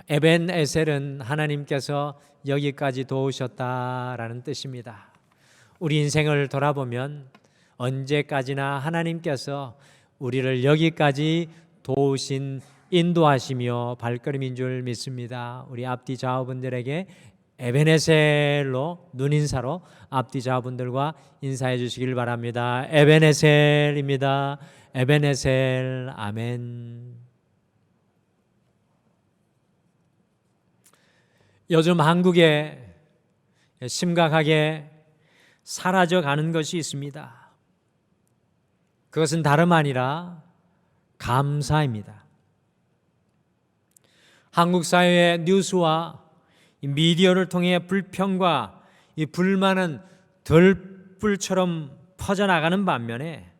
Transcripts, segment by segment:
에벤에셀은 하나님께서 여기까지 도우셨다라는 뜻입니다. 우리 인생을 돌아보면 언제까지나 하나님께서 우리를 여기까지 도우신 인도하시며 발걸음인 줄 믿습니다. 우리 앞뒤 좌우분들에게 에벤에셀로 눈인사로 앞뒤 좌우분들과 인사해 주시길 바랍니다. 에벤에셀입니다. 에벤에셀. 아멘. 요즘 한국에 심각하게 사라져가는 것이 있습니다. 그것은 다름 아니라 감사입니다. 한국 사회의 뉴스와 미디어를 통해 불평과 이 불만은 들불처럼 퍼져나가는 반면에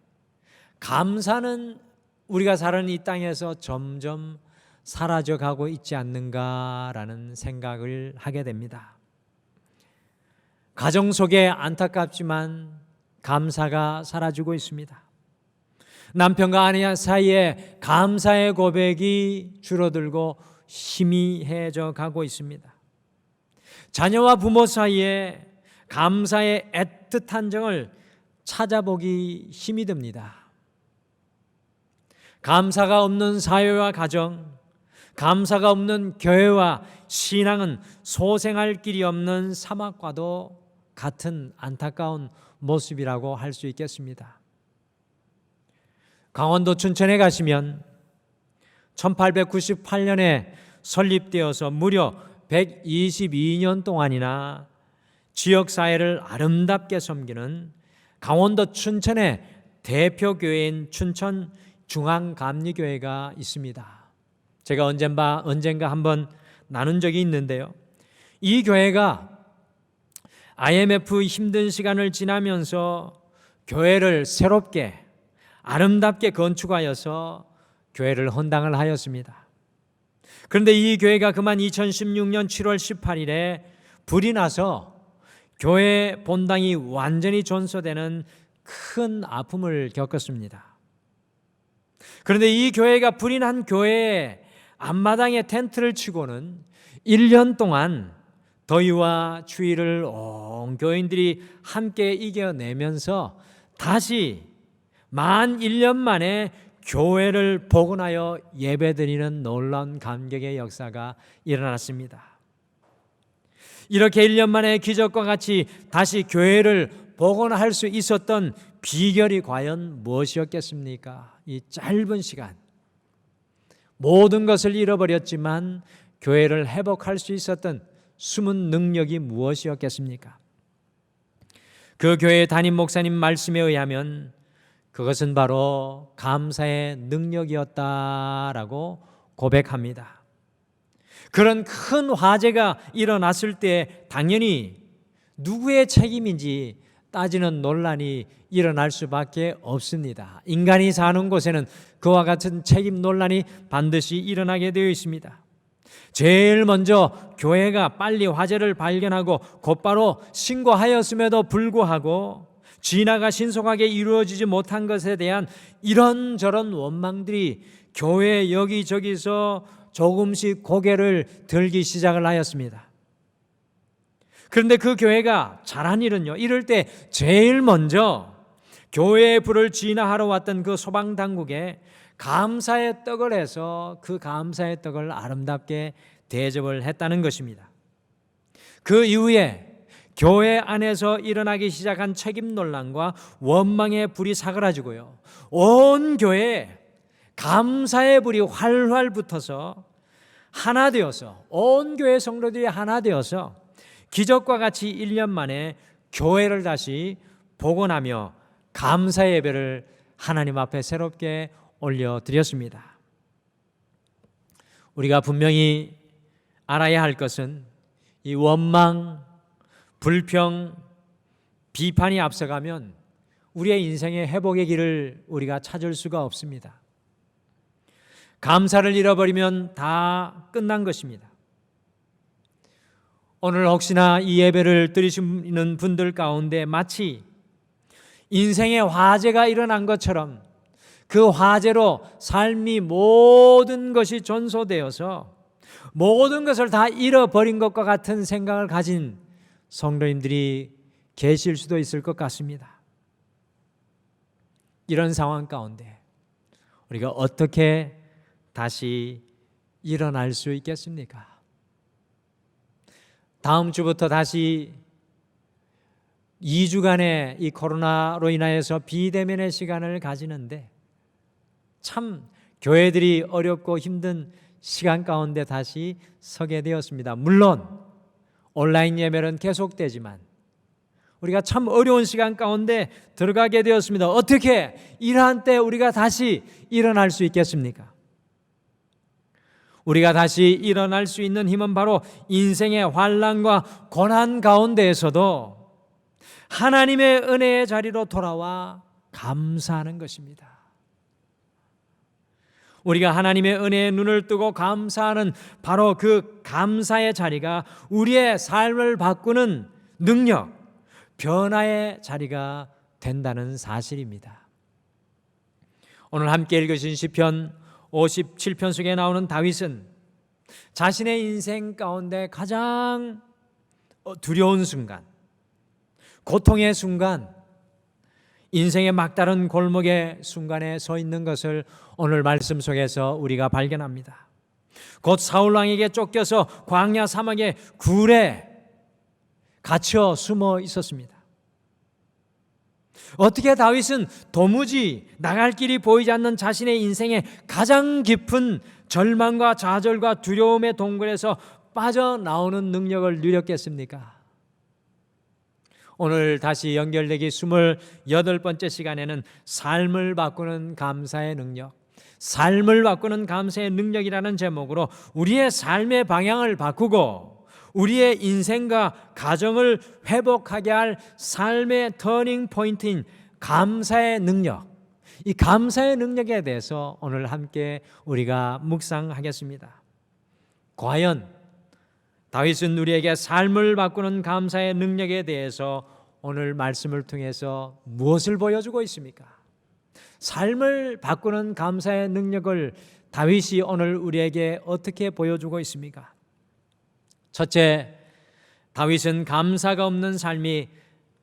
감사는 우리가 사는 이 땅에서 점점 사라져가고 있지 않는가라는 생각을 하게 됩니다. 가정 속에 안타깝지만 감사가 사라지고 있습니다. 남편과 아내 사이에 감사의 고백이 줄어들고 희미해져 가고 있습니다. 자녀와 부모 사이에 감사의 애틋한 정을 찾아보기 힘이 듭니다. 감사가 없는 사회와 가정, 감사가 없는 교회와 신앙은 소생할 길이 없는 사막과도 같은 안타까운 모습이라고 할 수 있겠습니다. 강원도 춘천에 가시면 1898년에 설립되어서 무려 122년 동안이나 지역사회를 아름답게 섬기는 강원도 춘천의 대표교회인 춘천중앙감리교회가 있습니다. 제가 언젠가 한번 나눈 적이 있는데요. 이 교회가 IMF 힘든 시간을 지나면서 교회를 새롭게 아름답게 건축하여서 교회를 헌당을 하였습니다. 그런데 이 교회가 그만 2016년 7월 18일에 불이 나서 교회 본당이 완전히 전소되는 큰 아픔을 겪었습니다. 그런데 이 교회가 불이 난 교회에 앞마당에 텐트를 치고는 1년 동안 더위와 추위를 온 교인들이 함께 이겨내면서 다시 만 1년 만에 교회를 복원하여 예배드리는 놀라운 감격의 역사가 일어났습니다. 이렇게 1년 만에 기적과 같이 다시 교회를 복원할 수 있었던 비결이 과연 무엇이었겠습니까? 이 짧은 시간 모든 것을 잃어버렸지만 교회를 회복할 수 있었던 숨은 능력이 무엇이었겠습니까? 그 교회 담임 목사님 말씀에 의하면 그것은 바로 감사의 능력이었다라고 고백합니다. 그런 큰 화재가 일어났을 때 당연히 누구의 책임인지 따지는 논란이 일어날 수밖에 없습니다. 인간이 사는 곳에는 그와 같은 책임 논란이 반드시 일어나게 되어 있습니다. 제일 먼저 교회가 빨리 화재를 발견하고 곧바로 신고하였음에도 불구하고 진화가 신속하게 이루어지지 못한 것에 대한 이런저런 원망들이 교회 여기저기서 조금씩 고개를 들기 시작을 하였습니다. 그런데 그 교회가 잘한 일은요, 이럴 때 제일 먼저 교회의 불을 진화하러 왔던 그 소방당국에 감사의 떡을 해서 그 감사의 떡을 아름답게 대접을 했다는 것입니다. 그 이후에 교회 안에서 일어나기 시작한 책임 논란과 원망의 불이 사그라지고요, 온 교회에 감사의 불이 활활 붙어서 하나 되어서 온 교회 성도들이 하나 되어서 기적과 같이 1년 만에 교회를 다시 복원하며 감사 예배를 하나님 앞에 새롭게 올려드렸습니다. 우리가 분명히 알아야 할 것은 이 원망, 불평, 비판이 앞서가면 우리의 인생의 회복의 길을 우리가 찾을 수가 없습니다. 감사를 잃어버리면 다 끝난 것입니다. 오늘 혹시나 이 예배를 들으시는 분들 가운데 마치 인생의 화재가 일어난 것처럼 그 화재로 삶이 모든 것이 전소되어서 모든 것을 다 잃어버린 것과 같은 생각을 가진 성도님들이 계실 수도 있을 것 같습니다. 이런 상황 가운데 우리가 어떻게 다시 일어날 수 있겠습니까? 다음 주부터 다시 2주간의 이 코로나로 인하여서 비대면의 시간을 가지는데 참 교회들이 어렵고 힘든 시간 가운데 다시 서게 되었습니다. 물론 온라인 예배는 계속되지만 우리가 참 어려운 시간 가운데 들어가게 되었습니다. 어떻게 이러한 때 우리가 다시 일어날 수 있겠습니까? 우리가 다시 일어날 수 있는 힘은 바로 인생의 환난과 고난 가운데에서도 하나님의 은혜의 자리로 돌아와 감사하는 것입니다. 우리가 하나님의 은혜에 눈을 뜨고 감사하는 바로 그 감사의 자리가 우리의 삶을 바꾸는 능력, 변화의 자리가 된다는 사실입니다. 오늘 함께 읽으신 시편 57편 속에 나오는 다윗은 자신의 인생 가운데 가장 두려운 순간, 고통의 순간, 인생의 막다른 골목의 순간에 서 있는 것을 오늘 말씀 속에서 우리가 발견합니다. 곧 사울왕에게 쫓겨서 광야 사막의 굴에 갇혀 숨어 있었습니다. 어떻게 다윗은 도무지 나갈 길이 보이지 않는 자신의 인생의 가장 깊은 절망과 좌절과 두려움의 동굴에서 빠져나오는 능력을 누렸겠습니까? 오늘 다시 연결되기 28번째 시간에는 삶을 바꾸는 감사의 능력, 삶을 바꾸는 감사의 능력이라는 제목으로 우리의 삶의 방향을 바꾸고 우리의 인생과 가정을 회복하게 할 삶의 터닝 포인트인 감사의 능력, 이 감사의 능력에 대해서 오늘 함께 우리가 묵상하겠습니다. 과연 다윗은 우리에게 삶을 바꾸는 감사의 능력에 대해서 오늘 말씀을 통해서 무엇을 보여주고 있습니까? 삶을 바꾸는 감사의 능력을 다윗이 오늘 우리에게 어떻게 보여주고 있습니까? 첫째, 다윗은 감사가 없는 삶이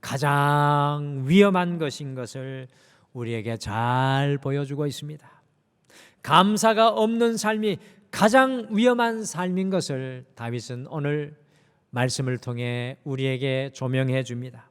가장 위험한 것인 것을 우리에게 잘 보여주고 있습니다. 감사가 없는 삶이 가장 위험한 삶인 것을 다윗은 오늘 말씀을 통해 우리에게 조명해 줍니다.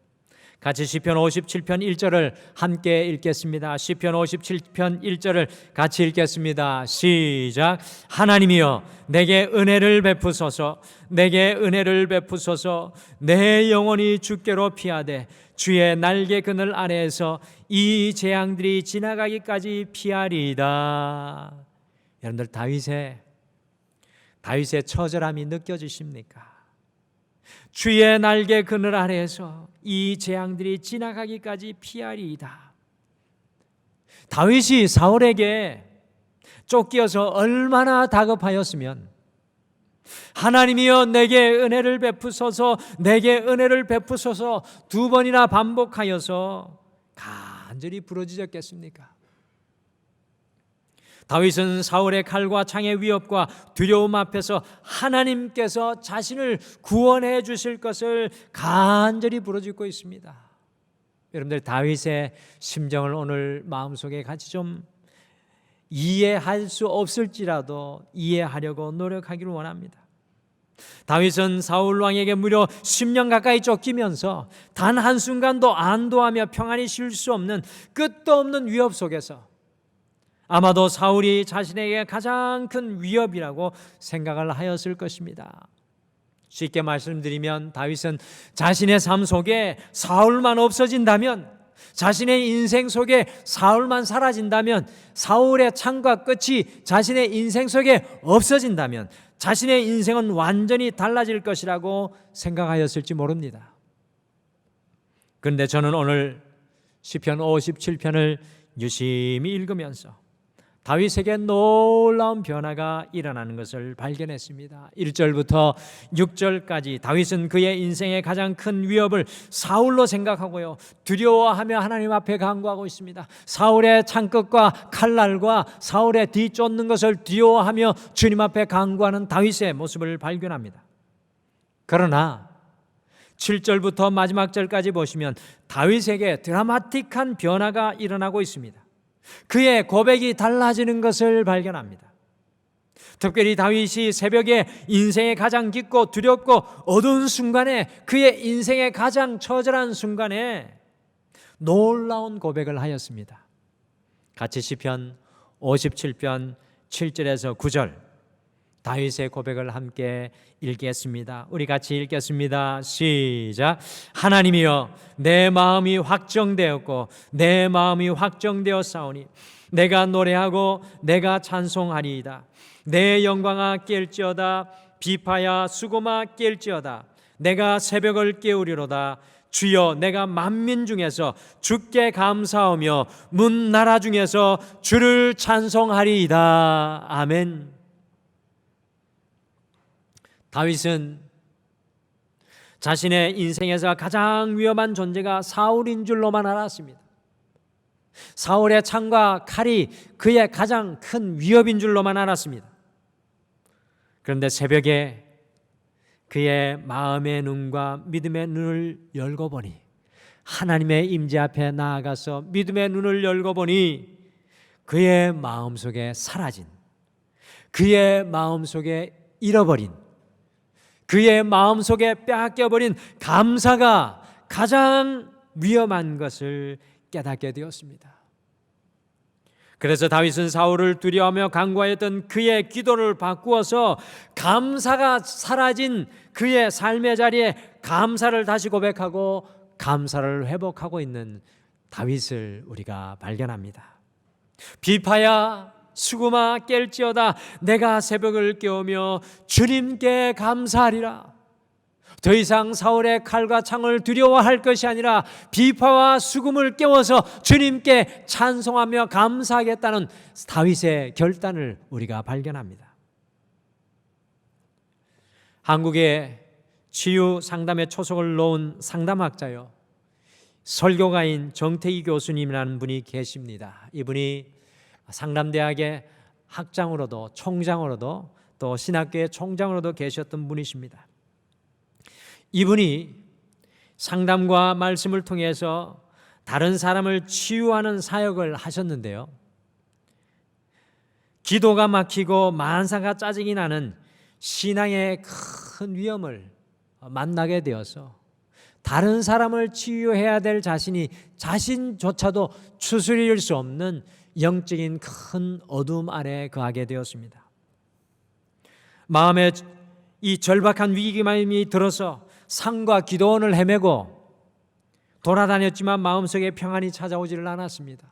같이 시편 57편 1절을 함께 읽겠습니다. 시편 57편 1절을 같이 읽겠습니다. 시작. 하나님이여 내게 은혜를 베푸소서, 내게 은혜를 베푸소서. 내 영혼이 주께로 피하되 주의 날개 그늘 아래에서 이 재앙들이 지나가기까지 피하리이다. 여러분들 다윗의 처절함이 느껴지십니까? 주의 날개 그늘 아래에서 이 재앙들이 지나가기까지 피하리이다. 다윗이 사울에게 쫓겨서 얼마나 다급하였으면 하나님이여 내게 은혜를 베푸소서, 내게 은혜를 베푸소서 2번이나 반복하여서 간절히 부르짖었겠습니까? 다윗은 사울의 칼과 창의 위협과 두려움 앞에서 하나님께서 자신을 구원해 주실 것을 간절히 부르짖고 있습니다. 여러분들 다윗의 심정을 오늘 마음속에 같이 좀 이해할 수 없을지라도 이해하려고 노력하기를 원합니다. 다윗은 사울 왕에게 무려 10년 가까이 쫓기면서 단 한순간도 안도하며 평안히 쉴 수 없는 끝도 없는 위협 속에서 아마도 사울이 자신에게 가장 큰 위협이라고 생각을 하였을 것입니다. 쉽게 말씀드리면 다윗은 자신의 삶 속에 사울만 없어진다면, 자신의 인생 속에 사울만 사라진다면, 사울의 창과 끝이 자신의 인생 속에 없어진다면 자신의 인생은 완전히 달라질 것이라고 생각하였을지 모릅니다. 그런데 저는 오늘 시편 57편을 유심히 읽으면서 다윗에게 놀라운 변화가 일어나는 것을 발견했습니다. 1절부터 6절까지 다윗은 그의 인생의 가장 큰 위협을 사울로 생각하고요, 두려워하며 하나님 앞에 간구하고 있습니다. 사울의 창끝과 칼날과 사울의 뒤쫓는 것을 두려워하며 주님 앞에 간구하는 다윗의 모습을 발견합니다. 그러나 7절부터 마지막 절까지 보시면 다윗에게 드라마틱한 변화가 일어나고 있습니다. 그의 고백이 달라지는 것을 발견합니다. 특별히 다윗이 새벽에 인생의 가장 깊고 두렵고 어두운 순간에, 그의 인생의 가장 처절한 순간에 놀라운 고백을 하였습니다. 같이 시편 57편 7절에서 9절 다윗의 고백을 함께 읽겠습니다. 우리 같이 읽겠습니다. 시작. 하나님이여, 내 마음이 확정되었고 내 마음이 확정되었사오니 내가 노래하고 내가 찬송하리이다. 내 영광아 깰지어다. 비파야 수고마 깰지어다. 내가 새벽을 깨우리로다. 주여, 내가 만민 중에서 주께 감사하며 문 나라 중에서 주를 찬송하리이다. 아멘. 다윗은 자신의 인생에서 가장 위험한 존재가 사울인 줄로만 알았습니다. 사울의 창과 칼이 그의 가장 큰 위협인 줄로만 알았습니다. 그런데 새벽에 그의 마음의 눈과 믿음의 눈을 열고 보니, 하나님의 임재 앞에 나아가서 믿음의 눈을 열고 보니 그의 마음속에 사라진, 그의 마음속에 잃어버린, 그의 마음속에 빼앗겨버린 감사가 가장 위험한 것을 깨닫게 되었습니다. 그래서 다윗은 사울을 두려워하며 간구하였던 그의 기도를 바꾸어서 감사가 사라진 그의 삶의 자리에 감사를 다시 고백하고 감사를 회복하고 있는 다윗을 우리가 발견합니다. 비파야 수고마 깰지어다. 내가 새벽을 깨우며 주님께 감사하리라. 더 이상 사울의 칼과 창을 두려워할 것이 아니라 비파와 수금을 깨워서 주님께 찬송하며 감사하겠다는 다윗의 결단을 우리가 발견합니다. 한국의 치유 상담의 초석을 놓은 상담학자요, 설교가인 정태희 교수님이라는 분이 계십니다. 이분이 상담대학의 학장으로도 총장으로도 또 신학교의 총장으로도 계셨던 분이십니다. 이분이 상담과 말씀을 통해서 다른 사람을 치유하는 사역을 하셨는데요, 기도가 막히고 만사가 짜증이 나는 신앙의 큰 위험을 만나게 되어서 다른 사람을 치유해야 될 자신조차도 추스릴 수 없는 영적인 큰 어둠 아래에 거하게 되었습니다. 마음에 이 절박한 위기감이 들어서 상과 기도원을 헤매고 돌아다녔지만 마음속에 평안이 찾아오지를 않았습니다.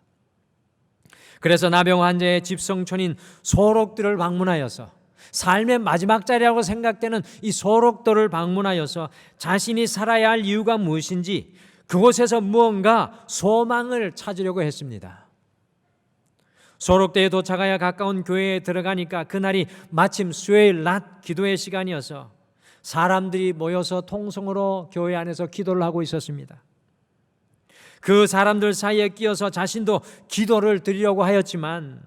그래서 나병 환자의 집성촌인 소록들을 방문하여서, 삶의 마지막 자리라고 생각되는 이 소록도를 방문하여서 자신이 살아야 할 이유가 무엇인지 그곳에서 무언가 소망을 찾으려고 했습니다. 소록대에 도착하여 가까운 교회에 들어가니까 그날이 마침 수요일 낮 기도의 시간이어서 사람들이 모여서 통성으로 교회 안에서 기도를 하고 있었습니다. 그 사람들 사이에 끼어서 자신도 기도를 드리려고 하였지만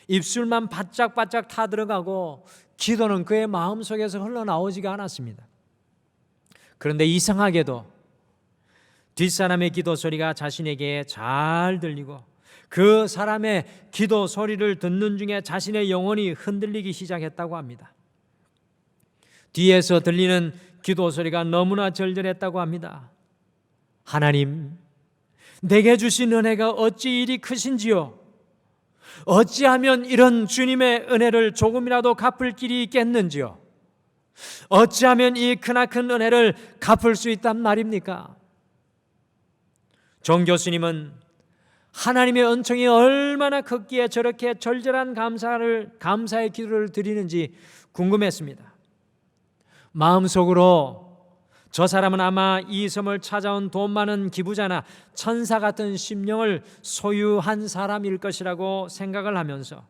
입술만 바짝바짝 타들어가고 기도는 그의 마음속에서 흘러나오지가 않았습니다. 그런데 이상하게도 뒷사람의 기도 소리가 자신에게 잘 들리고 그 사람의 기도 소리를 듣는 중에 자신의 영혼이 흔들리기 시작했다고 합니다. 뒤에서 들리는 기도 소리가 너무나 절절했다고 합니다. 하나님, 내게 주신 은혜가 어찌 이리 크신지요? 어찌하면 이런 주님의 은혜를 조금이라도 갚을 길이 있겠는지요? 어찌하면 이 크나큰 은혜를 갚을 수 있단 말입니까? 정 교수님은 하나님의 은총이 얼마나 컸기에 저렇게 절절한 감사의 기도를 드리는지 궁금했습니다. 마음속으로 저 사람은 아마 이 섬을 찾아온 돈 많은 기부자나 천사 같은 심령을 소유한 사람일 것이라고 생각을 하면서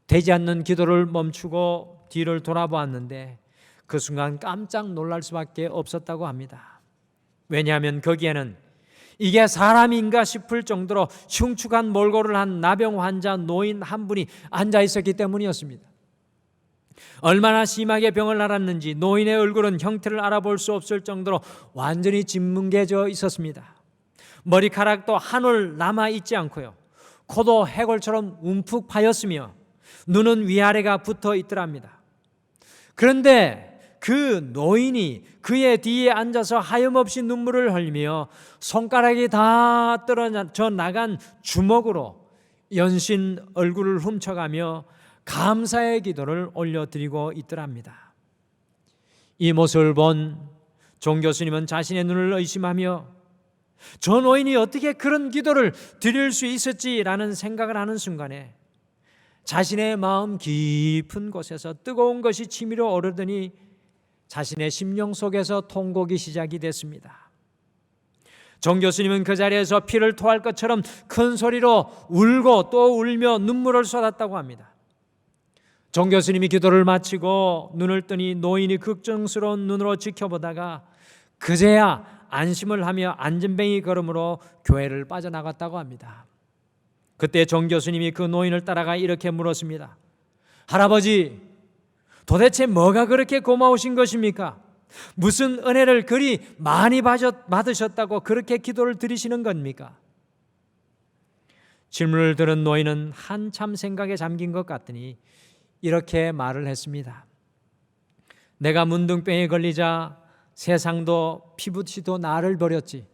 되지 않는 기도를 멈추고 뒤를 돌아보았는데 그 순간 깜짝 놀랄 수밖에 없었다고 합니다. 왜냐하면 거기에는 이게 사람인가 싶을 정도로 흉측한 몰골을 한 나병 환자 노인 한 분이 앉아 있었기 때문이었습니다. 얼마나 심하게 병을 앓았는지 노인의 얼굴은 형태를 알아볼 수 없을 정도로 완전히 짓뭉개져 있었습니다. 머리카락도 한 올 남아있지 않고요, 코도 해골처럼 움푹 파였으며 눈은 위아래가 붙어 있더랍니다. 그런데 그 노인이 그의 뒤에 앉아서 하염없이 눈물을 흘리며 손가락이 다 떨어져 나간 주먹으로 연신 얼굴을 훔쳐가며 감사의 기도를 올려드리고 있더랍니다. 이 모습을 본 종 교수님은 자신의 눈을 의심하며 저 노인이 어떻게 그런 기도를 드릴 수 있었지라는 생각을 하는 순간에 자신의 마음 깊은 곳에서 뜨거운 것이 치밀어 오르더니 자신의 심령 속에서 통곡이 시작이 됐습니다. 정 교수님은 그 자리에서 피를 토할 것처럼 큰 소리로 울고 또 울며 눈물을 쏟았다고 합니다. 정 교수님이 기도를 마치고 눈을 뜨니 노인이 걱정스러운 눈으로 지켜보다가 그제야 안심을 하며 안전뱅이 걸음으로 교회를 빠져나갔다고 합니다. 그때 정 교수님이 그 노인을 따라가 이렇게 물었습니다. 할아버지, 도대체 뭐가 그렇게 고마우신 것입니까? 무슨 은혜를 그리 많이 받으셨다고 그렇게 기도를 드리시는 겁니까? 질문을 들은 노인은 한참 생각에 잠긴 것 같더니 이렇게 말을 했습니다. 내가 문둥병에 걸리자 세상도 피부치도 나를 버렸지.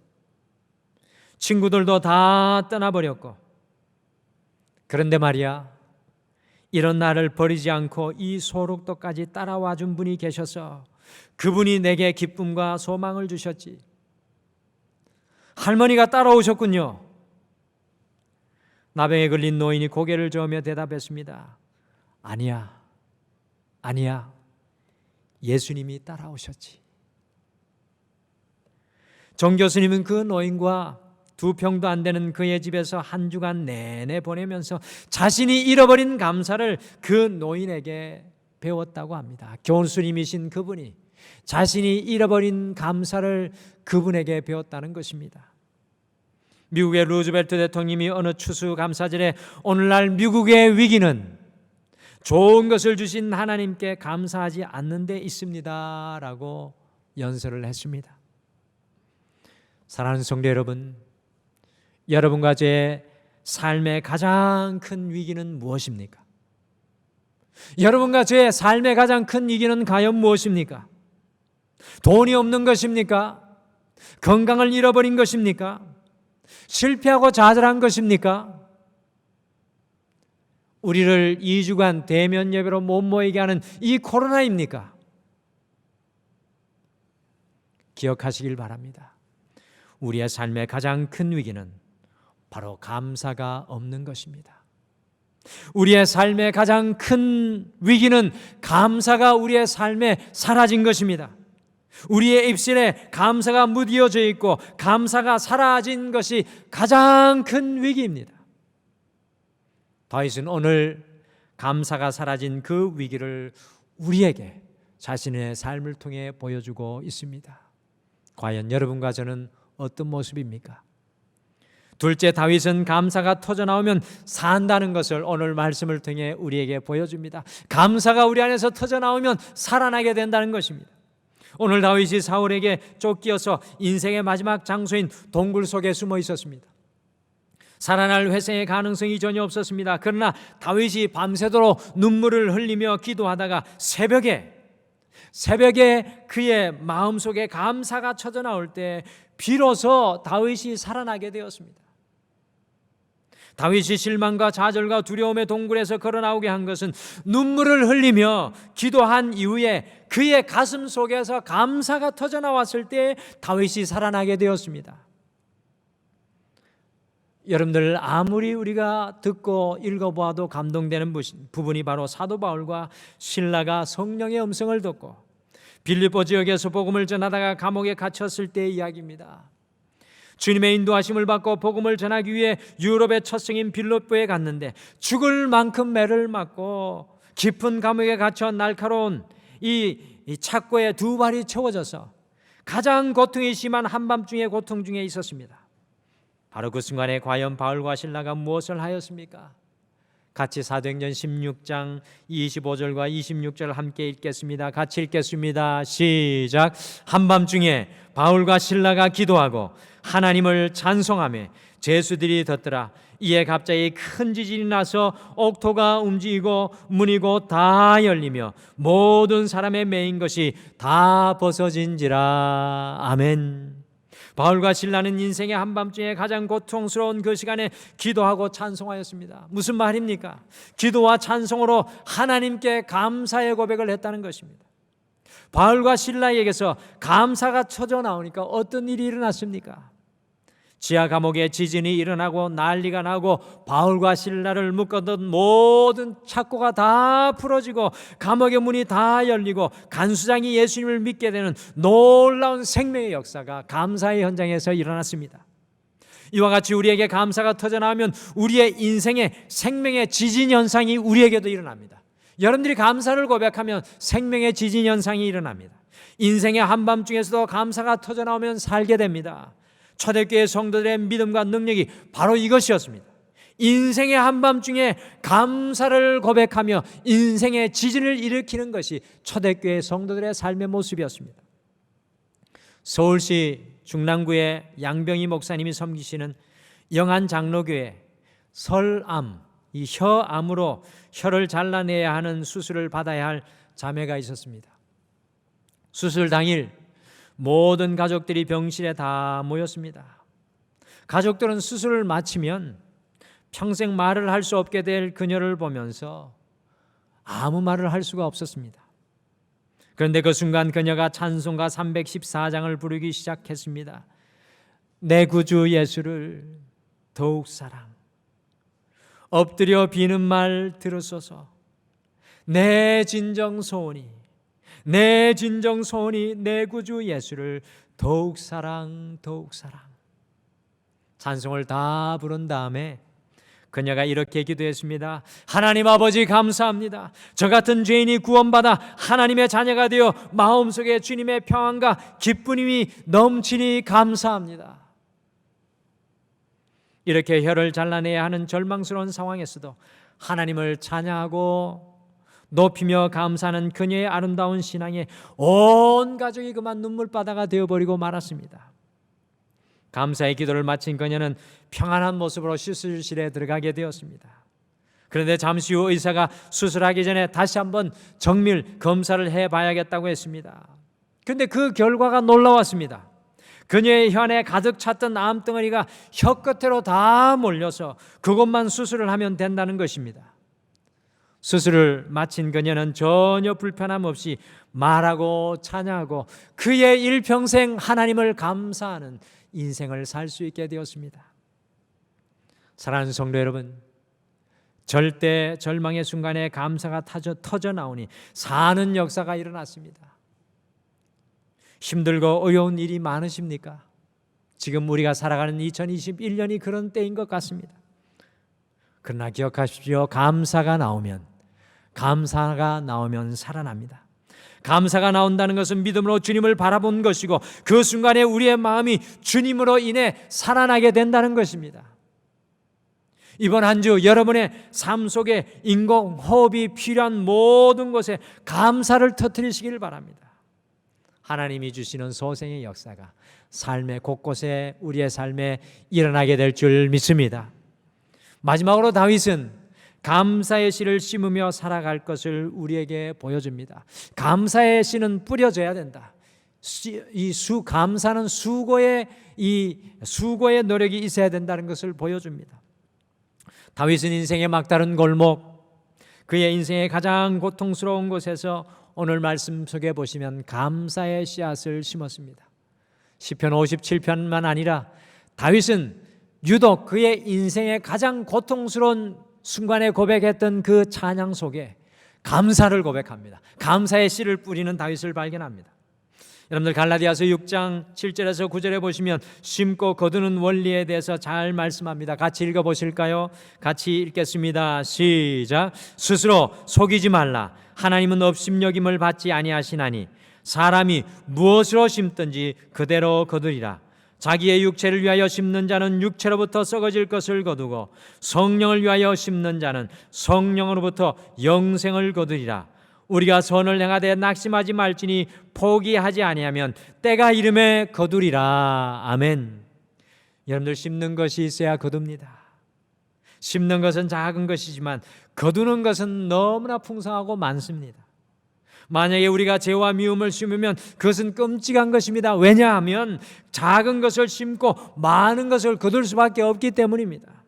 친구들도 다 떠나버렸고, 그런데 말이야, 이런 나를 버리지 않고 이 소록도까지 따라와 준 분이 계셔서 그분이 내게 기쁨과 소망을 주셨지. 할머니가 따라오셨군요. 나병에 걸린 노인이 고개를 저으며 대답했습니다. 아니야, 예수님이 따라오셨지. 정 교수님은 그 노인과 2평도 안 되는 그의 집에서 한 주간 내내 보내면서 자신이 잃어버린 감사를 그 노인에게 배웠다고 합니다. 교수님이신 그분이 자신이 잃어버린 감사를 그분에게 배웠다는 것입니다. 미국의 루즈벨트 대통령이 어느 추수감사절에 오늘날 미국의 위기는 좋은 것을 주신 하나님께 감사하지 않는 데 있습니다 라고 연설을 했습니다. 사랑하는 성도 여러분, 여러분과 제 삶의 가장 큰 위기는 무엇입니까? 여러분과 제 삶의 가장 큰 위기는 과연 무엇입니까? 돈이 없는 것입니까? 건강을 잃어버린 것입니까? 실패하고 좌절한 것입니까? 우리를 2주간 대면 예배로 못 모이게 하는 이 코로나입니까? 기억하시길 바랍니다. 우리의 삶의 가장 큰 위기는 바로 감사가 없는 것입니다. 우리의 삶의 가장 큰 위기는 감사가 우리의 삶에 사라진 것입니다. 우리의 입술에 감사가 묻어져 있고 감사가 사라진 것이 가장 큰 위기입니다. 다윗은 오늘 감사가 사라진 그 위기를 우리에게 자신의 삶을 통해 보여주고 있습니다. 과연 여러분과 저는 어떤 모습입니까? 둘째, 다윗은 감사가 터져나오면 산다는 것을 오늘 말씀을 통해 우리에게 보여줍니다. 감사가 우리 안에서 터져나오면 살아나게 된다는 것입니다. 오늘 다윗이 사울에게 쫓기어서 인생의 마지막 장소인 동굴 속에 숨어 있었습니다. 살아날 회생의 가능성이 전혀 없었습니다. 그러나 다윗이 밤새도록 눈물을 흘리며 기도하다가 새벽에 그의 마음속에 감사가 터져나올 때 비로소 다윗이 살아나게 되었습니다. 다윗이 실망과 좌절과 두려움의 동굴에서 걸어나오게 한 것은 눈물을 흘리며 기도한 이후에 그의 가슴 속에서 감사가 터져나왔을 때 다윗이 살아나게 되었습니다. 여러분들, 아무리 우리가 듣고 읽어보아도 감동되는 부분이 바로 사도 바울과 실라가 성령의 음성을 듣고 빌립보 지역에서 복음을 전하다가 감옥에 갇혔을 때의 이야기입니다. 주님의 인도하심을 받고 복음을 전하기 위해 유럽의 첫 성인 빌립보에 갔는데 죽을 만큼 매를 맞고 깊은 감옥에 갇혀 날카로운 이 착고에 두 발이 채워져서 가장 고통이 심한 한밤중의 고통 중에 있었습니다. 바로 그 순간에 과연 바울과 실라가 무엇을 하였습니까? 같이 사도행전 16장 25절과 26절 함께 읽겠습니다. 같이 읽겠습니다. 시작. 한밤중에 바울과 실라가 기도하고 하나님을 찬송하며 제수들이 덧더라. 이에 갑자기 큰 지진이 나서 옥토가 움직이고 문이 곧 다 열리며 모든 사람의 매인 것이 다 벗어진지라. 아멘. 바울과 실라는 인생의 한밤중에 가장 고통스러운 그 시간에 기도하고 찬송하였습니다. 무슨 말입니까? 기도와 찬송으로 하나님께 감사의 고백을 했다는 것입니다. 바울과 실라에게서 감사가 터져 나오니까 어떤 일이 일어났습니까? 지하 감옥에 지진이 일어나고 난리가 나고 바울과 실라를 묶었던 모든 착고가 다 풀어지고 감옥의 문이 다 열리고 간수장이 예수님을 믿게 되는 놀라운 생명의 역사가 감사의 현장에서 일어났습니다. 이와 같이 우리에게 감사가 터져나오면 우리의 인생의 생명의 지진 현상이 우리에게도 일어납니다. 여러분들이 감사를 고백하면 생명의 지진 현상이 일어납니다. 인생의 한밤중에서도 감사가 터져나오면 살게 됩니다. 초대교회 성도들의 믿음과 능력이 바로 이것이었습니다. 인생의 한밤중에 감사를 고백하며 인생의 지진을 일으키는 것이 초대교회 성도들의 삶의 모습이었습니다. 서울시 중랑구의 양병희 목사님이 섬기시는 영안 장로교회 설암, 이 혀암으로 혀를 잘라내야 하는 수술을 받아야 할 자매가 있었습니다. 수술 당일 모든 가족들이 병실에 다 모였습니다. 가족들은 수술을 마치면 평생 말을 할 수 없게 될 그녀를 보면서 아무 말을 할 수가 없었습니다. 그런데 그 순간 그녀가 찬송가 314장을 부르기 시작했습니다. 내 구주 예수를 더욱 사랑, 엎드려 비는 말 들으소서. 내 진정 소원이 내 구주 예수를 더욱 사랑, 더욱 사랑. 찬송을 다 부른 다음에 그녀가 이렇게 기도했습니다. 하나님 아버지 감사합니다. 저 같은 죄인이 구원받아 하나님의 자녀가 되어 마음속에 주님의 평안과 기쁨이 넘치니 감사합니다. 이렇게 혀를 잘라내야 하는 절망스러운 상황에서도 하나님을 찬양하고 높이며 감사하는 그녀의 아름다운 신앙에 온 가족이 그만 눈물바다가 되어버리고 말았습니다. 감사의 기도를 마친 그녀는 평안한 모습으로 수술실에 들어가게 되었습니다. 그런데 잠시 후 의사가 수술하기 전에 다시 한번 정밀 검사를 해봐야겠다고 했습니다. 그런데 그 결과가 놀라웠습니다. 그녀의 혀 안에 가득 찼던 암덩어리가 혀 끝으로 다 몰려서 그것만 수술을 하면 된다는 것입니다. 수술을 마친 그녀는 전혀 불편함 없이 말하고 찬양하고 그의 일평생 하나님을 감사하는 인생을 살 수 있게 되었습니다. 사랑하는 성도 여러분, 절대 절망의 순간에 감사가 터져 나오니 사는 역사가 일어났습니다. 힘들고 어려운 일이 많으십니까? 지금 우리가 살아가는 2021년이 그런 때인 것 같습니다. 그러나 기억하십시오. 감사가 나오면 살아납니다. 감사가 나온다는 것은 믿음으로 주님을 바라본 것이고 그 순간에 우리의 마음이 주님으로 인해 살아나게 된다는 것입니다. 이번 한 주 여러분의 삶 속에 인공호흡이 필요한 모든 곳에 감사를 터뜨리시길 바랍니다. 하나님이 주시는 소생의 역사가 삶의 곳곳에 우리의 삶에 일어나게 될 줄 믿습니다. 마지막으로 다윗은 감사의 씨를 심으며 살아갈 것을 우리에게 보여줍니다. 감사의 씨는 뿌려져야 된다. 감사는 수고의 노력이 있어야 된다는 것을 보여줍니다. 다윗은 인생의 막다른 골목, 그의 인생의 가장 고통스러운 곳에서 오늘 말씀 속에 보시면 감사의 씨앗을 심었습니다. 시편 57편만 아니라 다윗은 유독 그의 인생의 가장 고통스러운 순간에 고백했던 그 찬양 속에 감사를 고백합니다. 감사의 씨를 뿌리는 다윗을 발견합니다. 여러분들 갈라디아서 6장 7절에서 9절에 보시면 심고 거두는 원리에 대해서 잘 말씀합니다. 같이 읽어보실까요? 같이 읽겠습니다. 시작. 스스로 속이지 말라. 하나님은 업심여김을 받지 아니하시나니 사람이 무엇으로 심든지 그대로 거두리라. 자기의 육체를 위하여 심는 자는 육체로부터 썩어질 것을 거두고 성령을 위하여 심는 자는 성령으로부터 영생을 거두리라. 우리가 선을 행하되 낙심하지 말지니 포기하지 아니하면 때가 이름에 거두리라. 아멘. 여러분들 심는 것이 있어야 거둡니다. 심는 것은 작은 것이지만 거두는 것은 너무나 풍성하고 많습니다. 만약에 우리가 죄와 미움을 심으면 그것은 끔찍한 것입니다. 왜냐하면 작은 것을 심고 많은 것을 거둘 수밖에 없기 때문입니다.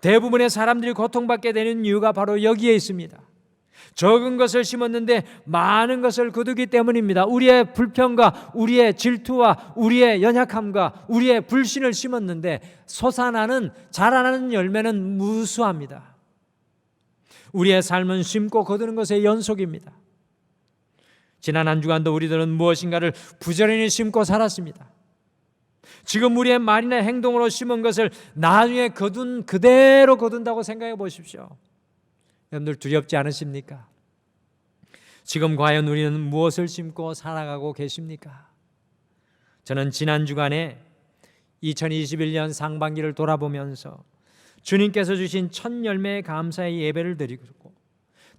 대부분의 사람들이 고통받게 되는 이유가 바로 여기에 있습니다. 적은 것을 심었는데 많은 것을 거두기 때문입니다. 우리의 불평과 우리의 질투와 우리의 연약함과 우리의 불신을 심었는데 솟아나는 자라나는 열매는 무수합니다. 우리의 삶은 심고 거두는 것의 연속입니다. 지난 한 주간도 우리들은 무엇인가를 부지런히 심고 살았습니다. 지금 우리의 말이나 행동으로 심은 것을 나중에 그대로 거둔다고 생각해 보십시오. 여러분들 두렵지 않으십니까? 지금 과연 우리는 무엇을 심고 살아가고 계십니까? 저는 지난 주간에 2021년 상반기를 돌아보면서 주님께서 주신 첫 열매의 감사의 예배를 드리고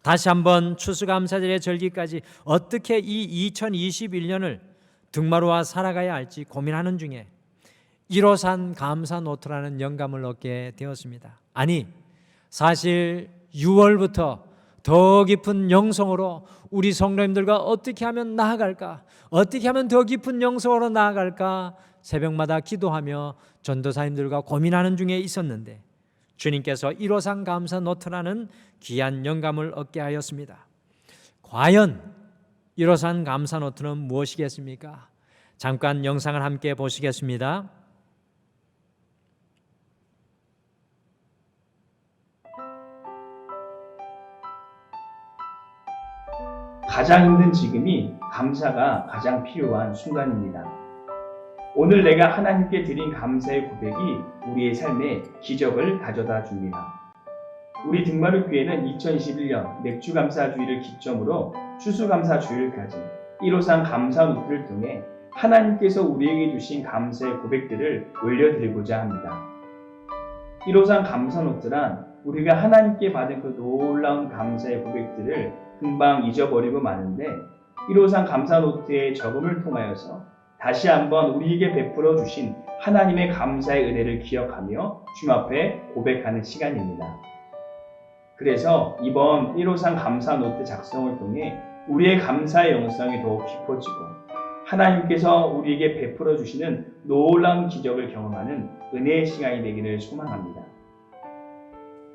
다시 한번 추수감사절의 절기까지 어떻게 이 2021년을 등마루와 살아가야 할지 고민하는 중에 1호산 감사 노트라는 영감을 얻게 되었습니다. 아니, 사실 6월부터 더 깊은 영성으로 우리 성도님들과 어떻게 하면 나아갈까? 어떻게 하면 더 깊은 영성으로 나아갈까? 새벽마다 기도하며 전도사님들과 고민하는 중에 있었는데 주님께서 1호상 감사 노트라는 귀한 영감을 얻게 하였습니다. 과연 1호상 감사 노트는 무엇이겠습니까? 잠깐 영상을 함께 보시겠습니다. 가장 힘든 지금이 감사가 가장 필요한 순간입니다. 오늘 내가 하나님께 드린 감사의 고백이 우리의 삶에 기적을 가져다 줍니다. 우리 등마루 교회는 2021년 맥주감사주일을 기점으로 추수감사주일까지 1호상 감사 노트를 통해 하나님께서 우리에게 주신 감사의 고백들을 올려드리고자 합니다. 1호상 감사 노트란 우리가 하나님께 받은 그 놀라운 감사의 고백들을 금방 잊어버리고 마는데 1호상 감사 노트의 적음을 통하여서 다시 한번 우리에게 베풀어 주신 하나님의 감사의 은혜를 기억하며 주님 앞에 고백하는 시간입니다. 그래서 이번 1호상 감사 노트 작성을 통해 우리의 감사의 영성이 더욱 깊어지고 하나님께서 우리에게 베풀어 주시는 놀라운 기적을 경험하는 은혜의 시간이 되기를 소망합니다.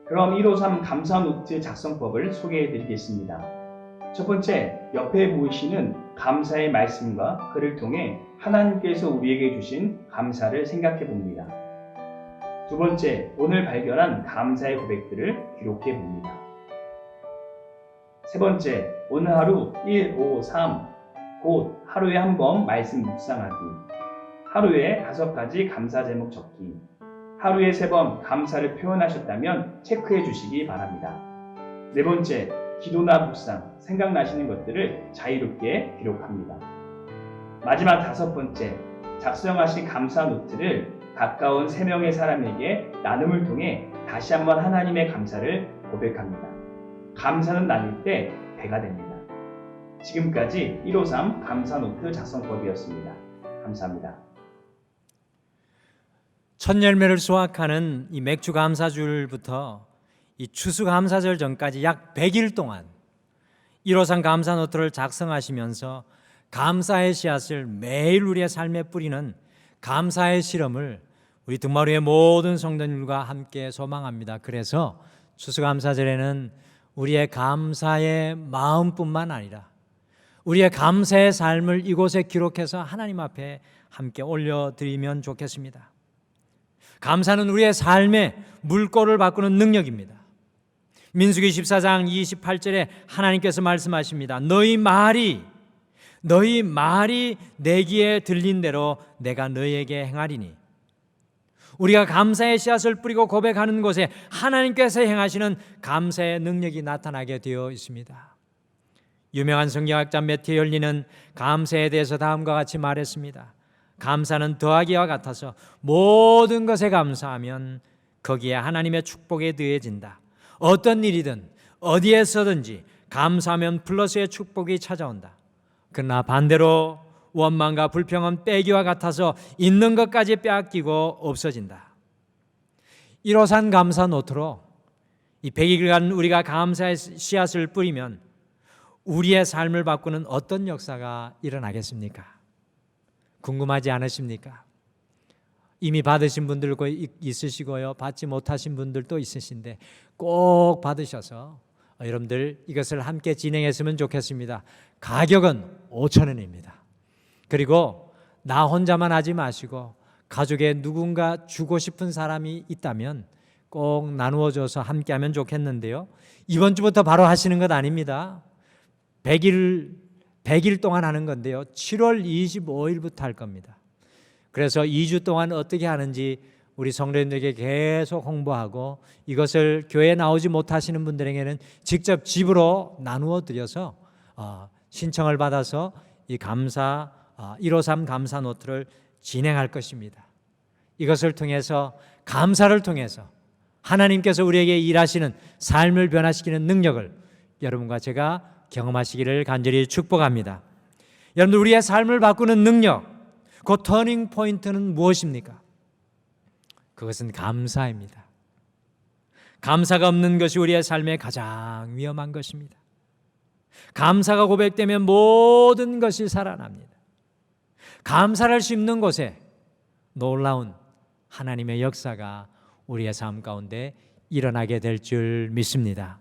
그럼 1호상 감사 노트 작성법을 소개해 드리겠습니다. 첫 번째, 옆에 보이시는 감사의 말씀과 글을 통해 하나님께서 우리에게 주신 감사를 생각해 봅니다. 두 번째, 오늘 발견한 감사의 고백들을 기록해 봅니다. 세 번째, 오늘 하루 1, 5, 3, 곧 하루에 한 번 말씀 묵상하기, 하루에 5가지 감사 제목 적기, 하루에 3번 감사를 표현하셨다면 체크해 주시기 바랍니다. 네 번째, 기도나 묵상, 생각나시는 것들을 자유롭게 기록합니다. 마지막 5번째, 작성하신 감사 노트를 가까운 3명의 사람에게 나눔을 통해 다시 한번 하나님의 감사를 고백합니다. 감사는 나눌 때 배가 됩니다. 지금까지 1호상 감사 노트 작성법이었습니다. 감사합니다. 첫 열매를 수확하는 이 맥주 감사줄부터 이 추수 감사절 전까지 약 100일 동안 1호상 감사 노트를 작성하시면서 감사의 씨앗을 매일 우리의 삶에 뿌리는 감사의 실험을 우리 등마루의 모든 성도님들과 함께 소망합니다. 그래서 추수감사절에는 우리의 감사의 마음뿐만 아니라 우리의 감사의 삶을 이곳에 기록해서 하나님 앞에 함께 올려드리면 좋겠습니다. 감사는 우리의 삶의 물꼬를 바꾸는 능력입니다. 민수기 14장 28절에 하나님께서 말씀하십니다. 너희 말이 너희 말이 내 귀에 들린 대로 내가 너희에게 행하리니. 우리가 감사의 씨앗을 뿌리고 고백하는 곳에 하나님께서 행하시는 감사의 능력이 나타나게 되어 있습니다. 유명한 성경학자 매튜 열리는 감사에 대해서 다음과 같이 말했습니다. 감사는 더하기와 같아서 모든 것에 감사하면 거기에 하나님의 축복에 더해진다. 어떤 일이든 어디에서든지 감사하면 플러스의 축복이 찾아온다. 그러나 반대로 원망과 불평은 빼기와 같아서 있는 것까지 빼앗기고 없어진다. 1호산 감사 노트로 이 100일간 우리가 감사의 씨앗을 뿌리면 우리의 삶을 바꾸는 어떤 역사가 일어나겠습니까? 궁금하지 않으십니까? 이미 받으신 분들도 있으시고요, 받지 못하신 분들도 있으신데 꼭 받으셔서 여러분들 이것을 함께 진행했으면 좋겠습니다. 가격은 5,000원입니다. 그리고 나 혼자만 하지 마시고 가족에 누군가 주고 싶은 사람이 있다면 꼭 나누어줘서 함께 하면 좋겠는데요, 이번 주부터 바로 하시는 것 아닙니다. 100일 동안 하는 건데요, 7월 25일부터 할 겁니다. 그래서 2주 동안 어떻게 하는지 우리 성도님들에게 계속 홍보하고 이것을 교회에 나오지 못하시는 분들에게는 직접 집으로 나누어 드려서 신청을 받아서 이 감사 153 감사 노트를 진행할 것입니다. 이것을 통해서 감사를 통해서 하나님께서 우리에게 일하시는 삶을 변화시키는 능력을 여러분과 제가 경험하시기를 간절히 축복합니다. 여러분들, 우리의 삶을 바꾸는 능력, 그 터닝 포인트는 무엇입니까? 그것은 감사입니다. 감사가 없는 것이 우리의 삶의 가장 위험한 것입니다. 감사가 고백되면 모든 것이 살아납니다. 감사를 심는 곳에 놀라운 하나님의 역사가 우리의 삶 가운데 일어나게 될 줄 믿습니다.